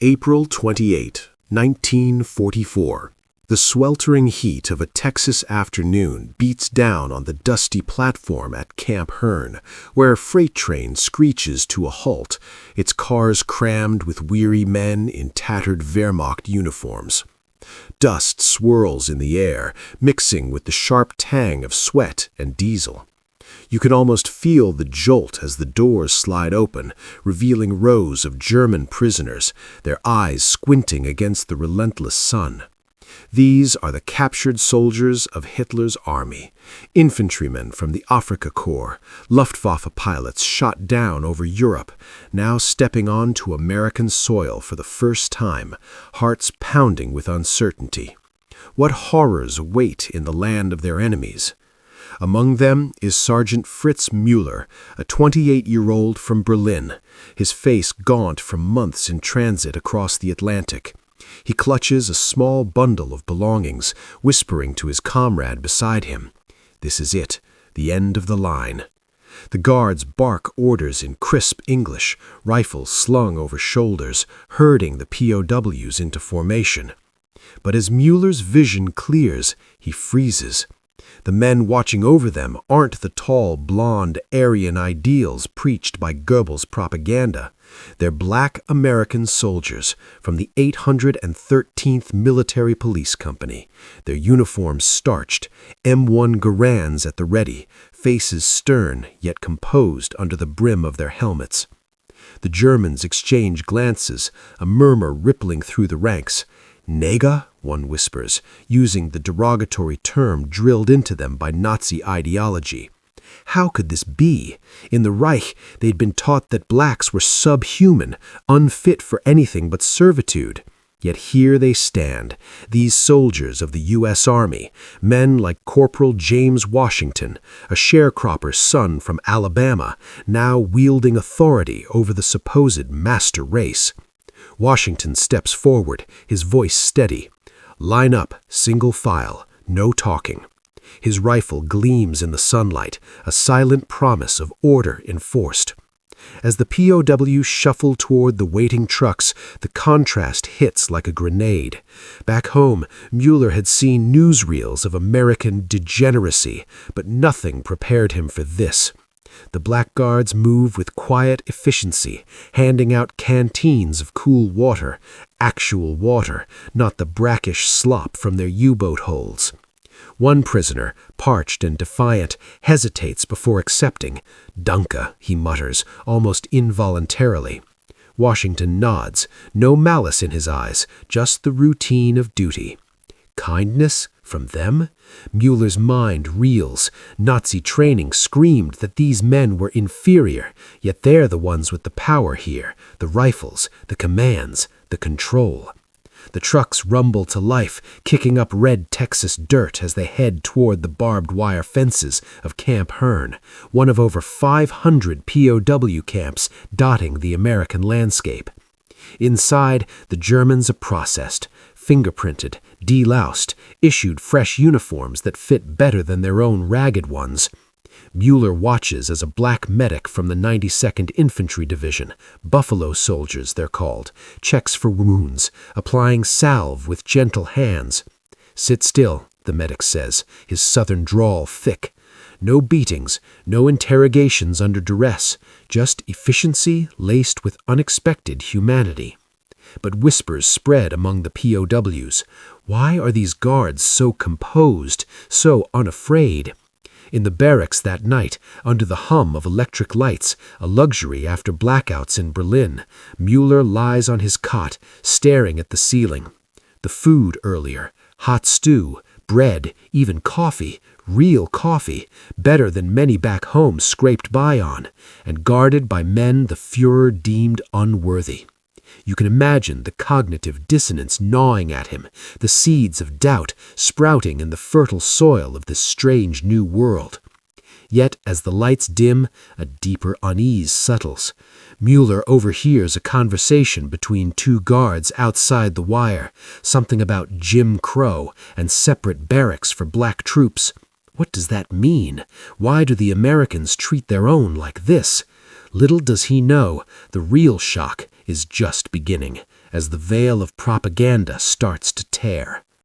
April 28, 1944. The sweltering heat of a Texas afternoon beats down on the dusty platform at Camp Hearn, where a freight train screeches to a halt, its cars crammed with weary men in tattered Wehrmacht uniforms. Dust swirls in the air, mixing with the sharp tang of sweat and diesel. You can almost feel the jolt as the doors slide open, revealing rows of German prisoners, their eyes squinting against the relentless sun. These are the captured soldiers of Hitler's army, infantrymen from the Afrika Korps, Luftwaffe pilots shot down over Europe, now stepping onto American soil for the first time, hearts pounding with uncertainty. What horrors await in the land of their enemies? Among them is Sergeant Fritz Müller, a 28-year-old from Berlin, his face gaunt from months in transit across the Atlantic. He clutches a small bundle of belongings, whispering to his comrade beside him. This is it, the end of the line. The guards bark orders in crisp English, rifles slung over shoulders, herding the POWs into formation. But as Müller's vision clears, he freezes. The men watching over them aren't the tall, blonde, Aryan ideals preached by Goebbels' propaganda. They're black American soldiers from the 813th Military Police Company, their uniforms starched, M1 Garands at the ready, faces stern yet composed under the brim of their helmets. The Germans exchange glances, a murmur rippling through the ranks. "Neger?" one whispers, using the derogatory term drilled into them by Nazi ideology. How could this be? In the Reich, they'd been taught that blacks were subhuman, unfit for anything but servitude. Yet here they stand, these soldiers of the U.S. Army, men like Corporal James Washington, a sharecropper's son from Alabama, now wielding authority over the supposed master race. Washington steps forward, his voice steady. "Line up, single file, no talking." His rifle gleams in the sunlight, a silent promise of order enforced. As the POWs shuffle toward the waiting trucks, the contrast hits like a grenade. Back home, Müller had seen newsreels of American degeneracy, but nothing prepared him for this. The blackguards move with quiet efficiency, handing out canteens of cool water, actual water, not the brackish slop from their U-boat holds. One prisoner, parched and defiant, hesitates before accepting. "Danke," he mutters, almost involuntarily. Washington nods, no malice in his eyes, just the routine of duty. Kindness from them? Müller's mind reels. Nazi training screamed that these men were inferior, yet they're the ones with the power here, the rifles, the commands, the control. The trucks rumble to life, kicking up red Texas dirt as they head toward the barbed wire fences of Camp Hearn, one of over 500 POW camps dotting the American landscape. Inside, the Germans are processed, fingerprinted, deloused, issued fresh uniforms that fit better than their own ragged ones. Müller watches as a black medic from the 92nd Infantry Division, Buffalo soldiers they're called, checks for wounds, applying salve with gentle hands. "Sit still," the medic says, his southern drawl thick. No beatings, no interrogations under duress, just efficiency laced with unexpected humanity. But whispers spread among the POWs. Why are these guards so composed, so unafraid? In the barracks that night, under the hum of electric lights, a luxury after blackouts in Berlin, Müller lies on his cot, staring at the ceiling. The food earlier, hot stew, bread, even coffee, real coffee, better than many back home scraped by on, and guarded by men the Führer deemed unworthy. You can imagine the cognitive dissonance gnawing at him, the seeds of doubt sprouting in the fertile soil of this strange new world. Yet, as the lights dim, a deeper unease settles. Müller overhears a conversation between two guards outside the wire, something about Jim Crow and separate barracks for black troops. What does that mean? Why do the Americans treat their own like this? Little does he know, the real shock is just beginning, as the veil of propaganda starts to tear.